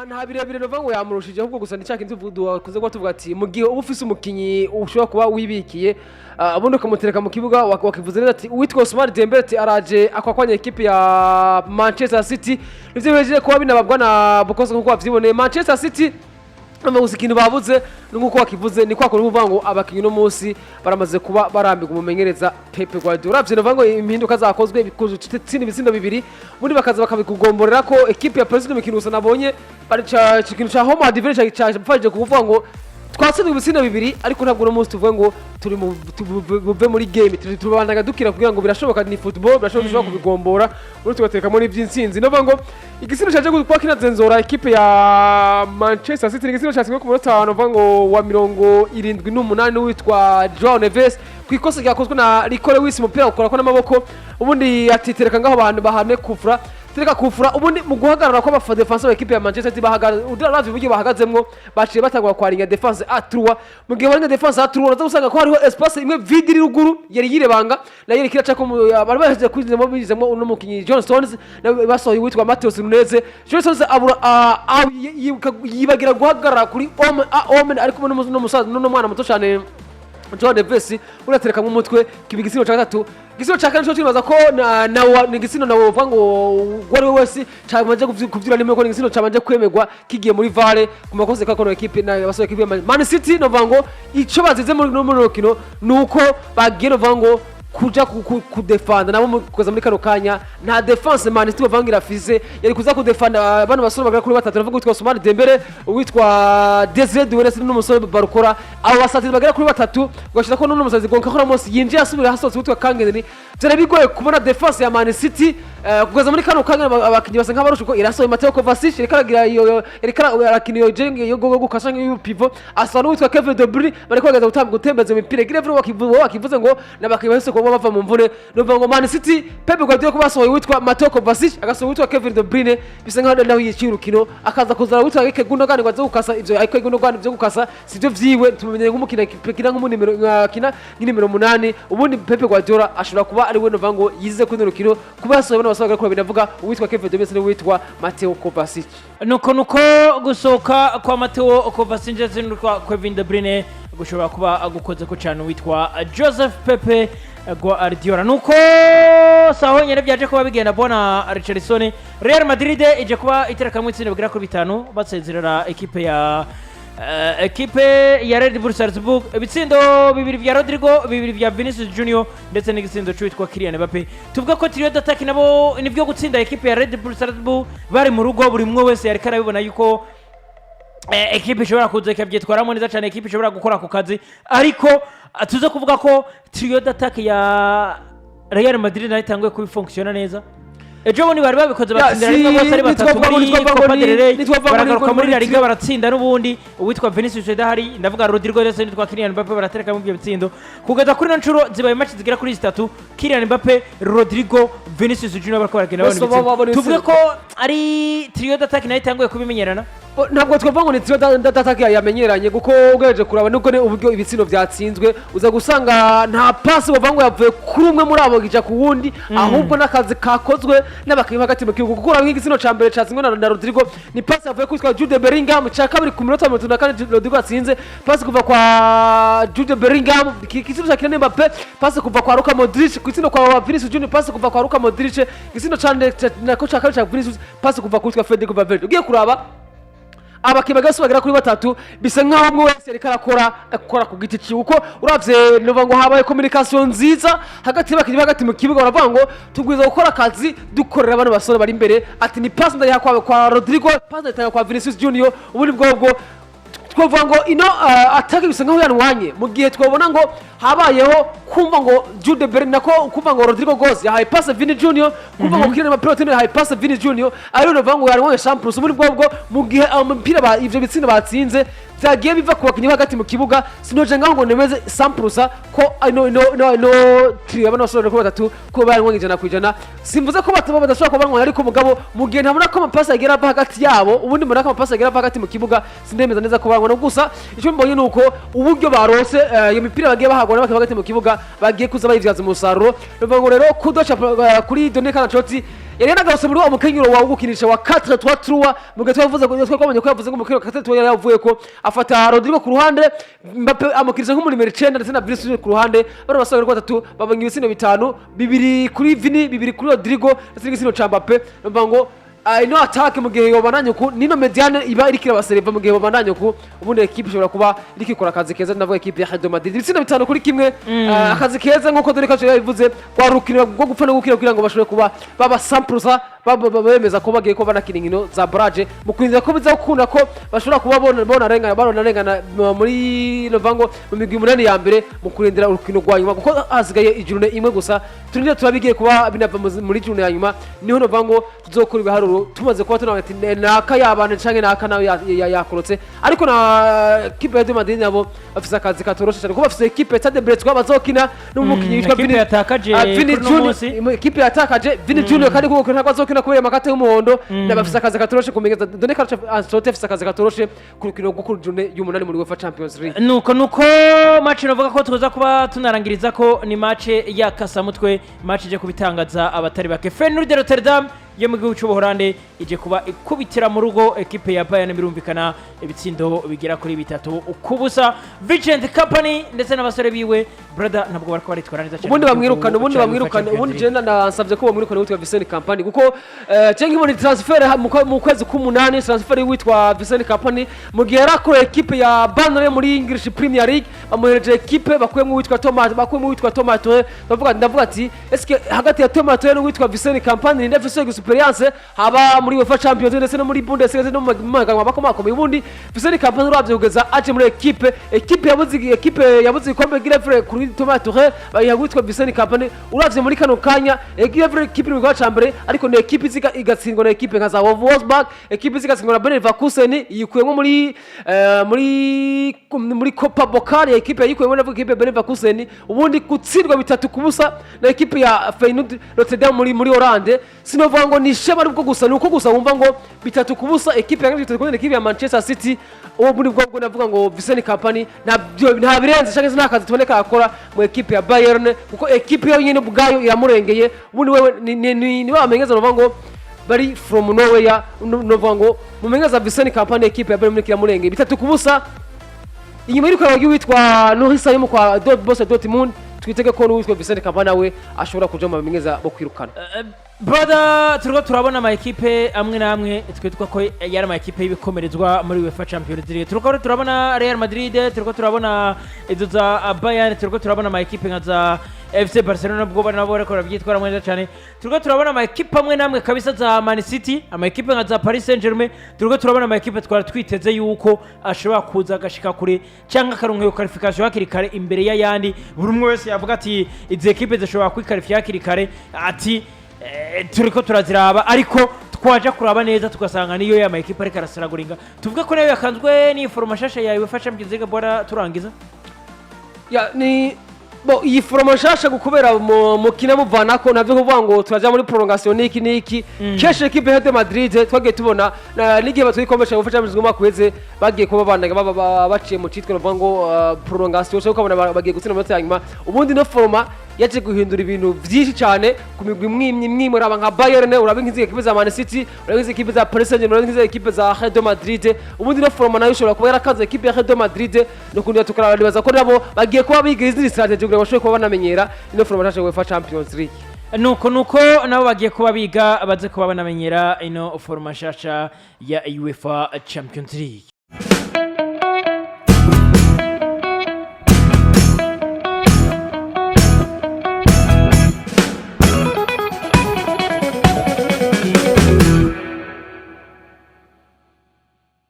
nta birebire nova ngo yamurushije ahubwo gusa nicaka intuvudu kuze ko tuvuga ati mu gihe ufise umukinyi ushobora kuba wibikiye abundi ukamutereka mu kibuga wakivuze neza ati uwitwa Ousmane Dembele ati araje akwakwanya equipe ya Manchester City nivyo bejeje kuba binababwa na Bukoso nkuko bavyiboneye Manchester City amabuze ikintu babuze nuko wakivuze ni kwakora uvuga ngo abakinyi no munsi baramaze kuba barambirwa umumenyereza Pepe Guardiola ravye no ngo impinduka zakozwe bikuzutsinda ibitsindo bibiri muri bakaza bakabikugomborera ko equipe ya President mikino gusa nabonye bari ikintu cha home advantage cyaje kuvuga ngo twatsinzwe ibitsindo bibiri ariko ntabwo no munsi tuvuga ngo turi buve muri game tubandanga dukira kugira ngo birashoboka ni football birashoboka kubigombora uri tugatekamo n'ivyinsinzi no ngo igisino cyaje gukwa kinazenzora equipe ya Manchester City igisino cyatsinzwe ku munota no ngo wa 78 witwa Joao Neves kwikosa ryakozwe na Rico Lewis umupira ukora ko n'amaboko ubundi atitereka ngaho abantu bahane kufra tereka kufura ubundi mu guhagarara kwa bafa defense wa equipe ya Manchester City bahagaze uravye buryo bahagazemwo baciye batangwa kwaringa defense A3 mu gihe baringa defense A3 uraza gusanga ko hariho espace imwe vide iri ruguru yari yirebanga na yeri kiraca ko bari baheje kwinjizamo bizemo uno mukinyi John Stones basohoye witwa Matheus Nunez John Stones abura yibagira guhagarara kuri Omen ariko no musaza no mwana muto cyane John Neves uratereka mu mutwe kibigisino cya gatatu gisino cya kane cyo kibaza ko na gisino nawo uvuga ngo gwari wese cyamaje kuvyura nimwe ko gisino cyamaje kwemegwa kigiye muri vale ku makoze ka kono equipe na basoye equipe Man City no vango ico bazize muri Urukino nuko bagiye no vango kuja kudefanda nabo kuza muri kano kanya nta defense Man City bavangira fize yari kuza kudefanda bana basore bagara kuri batatu navuga witwa Ousmane Dembele witwa Yasezerewe n'umusore barukora abo basatiri bagara kuri batatu gashira ko n'umusazi gonka ko Ramos yinjiye asubira hasotse witwa Kangeni byara bigoye kubona defense ya Man City kuza muri kano kanya abakinyi basa nk'abarusha ko irasoye Mateo Kovacic rekaragira iyo arakiniyo jenge yo gogo gukasha nk'iyo pivot asa n'uwitwa Kevin De Bruyne bari kwagaza gutembeza imipira girevro wakivuze ngo nabakiye bahise ko bava mu mvune no ngo Man City Pepe Guardiola kubasohoye witwa Mateo Kovacic agasohoye witwa Kevin De Bruyne bisa nkaho nawe yiciye urukino akaza kuzara witwa Ike Gundogan ngo gukasa ivyo Ike Gundogan byo gukasa sivyo vyiwe tumenye nk'umukina kina nk'umunimero kina nk'inimero 8 ubundi Pepe Guardiola ashobora kuba ari we no vango yize ku rukino kubasohoye n'abasaga ko binavuga witwa Kevin De Bruyne witwa Mateo Kovacic nuko gusohoka kwa Mateo Kovacic ndetse n'utwa Kevin De Bruyne gushobora kuba agukoze ko cyane witwa Joseph Pepe Guardiola nuko saho nyene byaje kuba bigenda bona Richarlison Real Madrid ije kuba itereka mu itsinda bagira kuri 5 basezerera equipe ya Red Bull Salzburg ibitsindo bibiri vya Rodrigo bibiri vya Vinicius Junior ndetse n'igitsindo cyitwa Kylian Mbappe tuvuga ko trio d'attaque nabo nibyo gutsinda equipe ya Red Bull Salzburg bari mu rugo buri mwe wese yari karabibona yuko equipe ishobora kuza ikabyitwaramo neza cyane equipe ishobora gukora ku kazi ariko tuze kuvuga ko trio d'attaque ya Real Madrid nayo itanguye kubifunctiona neza ejo boni bari babikoze batsindira rimwe bose ari batatu muri Copa del Rey baragaruka muri Ligue baratsinda n'ubundi uwitwa Vinicius Edahari ndavuga Rodrigo ndetse n'itwa Kylian Mbappe baratereka mu byo bitsindo kugeza kuri ncuro zibaye match zigira kuri 3 Kylian Mbappe Rodrigo Vinicius Junior barako baragenda bane tuvuge ko ari trio d'attaque nayo itanguye kubimenyerana ntabwo twavuga ngo ni trio d'attaque yamenyeranye kuko ugereje kuraba nuko ne uburyo ibitsino byatsinzwe uza gusanga nta pass bavango yavuye kuri umwe muri abo gija ku wundi ahubwo nakazi kakozwe n'abakinyi hagati mu kibuga kuko urabinga cyambere cyatsinzwe na Rodrigo ni pass yavuye kuri Jude Bellingham cya kabiri ku minota 34 Rodrigo atsinze pass kuva kwa Jude Bellingham ikitsino cya Kylian Mbappe pass kuva kwa Luka Modric ikitsino kwa Vinicius Junior pass kuva kwa Luka Modric ikitsino cyane nako cya kabiri cya Vinicius pass kuva kuri Federico Valverde ugiye kuraba abakiba gase bagera kuri batatu bisa nkaho umwe wese yari karakora ku giti cyo uko uravye nova ngo habaye communication nziza hagati y'abakinyi hagati mu kibuga baravuga ngo tugwiza gukora akazi dukorera abantu basore bari imbere ati ni pass ndaya kwa Rodrigo pass ndaya kwa Vinicius Junior ubundi bwo twavuga ngo ino atake bisa nkaho yanwanye mu gihe twabona ngo habayeho kumva ngo Jude Bellingham nako kumva ngo Rodrigo goes ya high pass Vini Junior kumva ngo Kylian Mbappe high pass Vini Junior ariyo no vango yanwanye Champions ubundi bwo mu gihe umupira ivyo bitsinda batsinze byagiye biva ku bakinyi hagati mu kibuga sinoje ngaho ngo nemeze 100% ko no trio abana basore ko batatu ko bayanwanye ijana ku ijana simvuze ko bataba badashobora kuba banwanye ariko mugabo mu gihe ntabona ko amapasi agera hagati yabo ubundi mbona ko amapasi agera hagati mu kibuga sindemeza neza ko banwanye gusa icyo mbonye nuko uburyo barose iyo mipira bagiye bahagona hagati mu kibuga bagiye kuza bayivyaza umusaruro bivuga ngo rero kudocha kuri Donnarumma Kanachoti yari nagarutse muri wa mukenyero wawe gukinisha wa 4-3-3 mu gihe twavuze ko twabonye ko yavuze ngo umukino wa 4-3 yari yavuye ko afata Rodrigo ku ruhande Mbappe amukinisha nk'umuri numero 9 ndetse na Vinicius ku ruhande bari basanga ko 3 babonye ibitsino 5 bibiri kuri Vini bibiri kuri Rodrigo ndetse n'igitsino ca Mbappe numva ngo ino attack mu gihe yobananye ku nino mediane iba iri kirabasereva mu gihe yobananye ku ubundi equipe ishobora kuba iri kikora akazi keza ndavuga equipe ya Real Madrid ibitsina 5 kuri kimwe akazi keza nkuko dore kaje yabivuze kwa Rukino bwo gupfa no gukira kugira ngo bashobore kuba baba 100% bemeza ko bagiye ko banakina inkino za barrage mu kwinzira ko biza gukunda ko bashobora kuba bona rengana muri Novango mu migwi munani ya mbere mu kurindira urukino rwa nyuma kuko hasigaye ijurune imwe gusa turinde turabigiye kuba binava muri jurune ya nyuma niho Novango tuzokora ibiharuro tumaze kuba tunaga ati naka yabana canke naka nawe yakorotse ariko na equipe ya Madrid nabo bafise akazi katoroshe cyane kuko bafise equipe Stade Brest bazokina n'umukinyi witwa Vini equipe yatakaje Vini Junior kandi kuko ntabwo azokina kubera makate y'umuhondo n'abafise akazi katoroshe kumengeza done kacha Ancelotti afise akazi katoroshe ku rukino rwo kujune y'umunani muri UEFA Champions League nuko match novuga ko tuza kuba tunarangiriza ko ni match ya kasamutwe match je kubitangaza abatari bake Feyenoord de Rotterdam yo mu gihugu cy'Ubuholande ije kuba ikubitira mu rugo equipe ya Bayern birumvikana ibitsindo bigera kuri 3 ukubusa Vincent Kompany ndetse n'abasore biwe brother ntabwo bariko baritwara neza cyane ubundi bamwirukana ubundi je ndasavye ko bamwirukana witwa Vincent Kompany kuko cengi muri transfer mu kwezi k'umunani transfer witwa Vincent Kompany mu gihe yarakora equipe ya Burnley muri English Premier League bamuhereje equipe bakuyemo witwa Thomas ndavuga ati eske hagati ya Thomas no witwa Vincent Kompany ni ndafise experience haba muri UEFA Champions ndetse no muri Bundesliga no magama bakomakomeye ubundi Vincent Kompany uravye kugeza aje muri equipe yabuze ikombe Grevre kuri Thomas Tuchel bayagwitwa Vincent Kompany uravye muri kano kanya Grevre equipe mu rwa chambere ariko ne equipe igatsindwa na equipe nka za Wolfsburg equipe igatsindwa na Bayer Leverkusen yikuyemo muri Copa Bokar equipe yikuyemo na equipe Bayer Leverkusen ubundi gutsindwa 3 kubusa na equipe ya Feyenoord Rotterdam muri Hollande sinovuga ngo ni shema rubwo gusa nuko gusa wumva ngo 3 kubusa equipe ya equipe ya Manchester City ubu muri bwo navuga ngo Vincent Kompany nta birenze cyangwa nta kazi tuboneka akora mu equipe ya Bayern kuko equipe yo nyine ubwayo iramurengeye ubundi wewe ni wamenyeza no ngo bari from nowhere no ngo mumenyeza Vincent Kompany equipe ya Bayern muri kiramurengeye 3 kubusa inyuma y'uko witwa Norisa yo mu kwa Borussia Dortmund twitege ko n'uwitwa Vincent Kompany nawe ashobora kuja mu bamenyeza bo kwirukana brother turiko turabona ama equipe amwe namwe twitwa ko yari ama equipe y'ibikomerezwa muri UEFA Champions League turiko turabona Real Madrid turiko turabona izo za Bayern turiko turabona ama equipe nka za FC Barcelona bwo banabo bariko babyitwara mwenza cyane turiko turabona ama equipe amwe namwe kabisa za Man City ama equipe nka za Paris Saint-Germain turiko turabona ama equipe twara twiteze yuko ashobora kuza gashika kuri cyangwa karonka qualification hakiri kare imbere ya yandi buri umwe wese yavuga ati izi equipe zishobora kwiqualify hakiri kare ati turiko turaziraba ariko twaje kuraba neza tugasanga niyo ya equipe ariko arasiraguringa tuvuga ko nayo yakanzwe ni formation ya UEFA Champions League bora turangiza ya ni bo iyi formation gukubera mu kina muvana ko navyo kuvuga ngo turaja muri prolongation niki keshe equipe ya Madrid twagiye tubona na Ligue batwikomesha UEFA Champions League makweze bagiye kuba bandanga baciye mu citwe no ngo prolongation cyo ukabona bagiye gutsina mu cyanyuma ubundi no forma yaje guhindura ibintu byinshi cyane ku migwi mwimwe uraba nka Bayern uraba nk'izi equipe za Man City uraba nk'izi equipe za Paris Saint-Germain uraba nk'izi equipe za Real Madrid ubundi no forma nayo ishobora kuba yarakaza equipe ya Real Madrid no kundi tukarabalibaza ko nabo bagiye kuba biga izindi strategy kugira ngo bashobore kuba banamenyera ino forma ya UEFA Champions League nuko nabo bagiye kuba biga baze kuba banamenyera ino forma shasha ya UEFA Champions League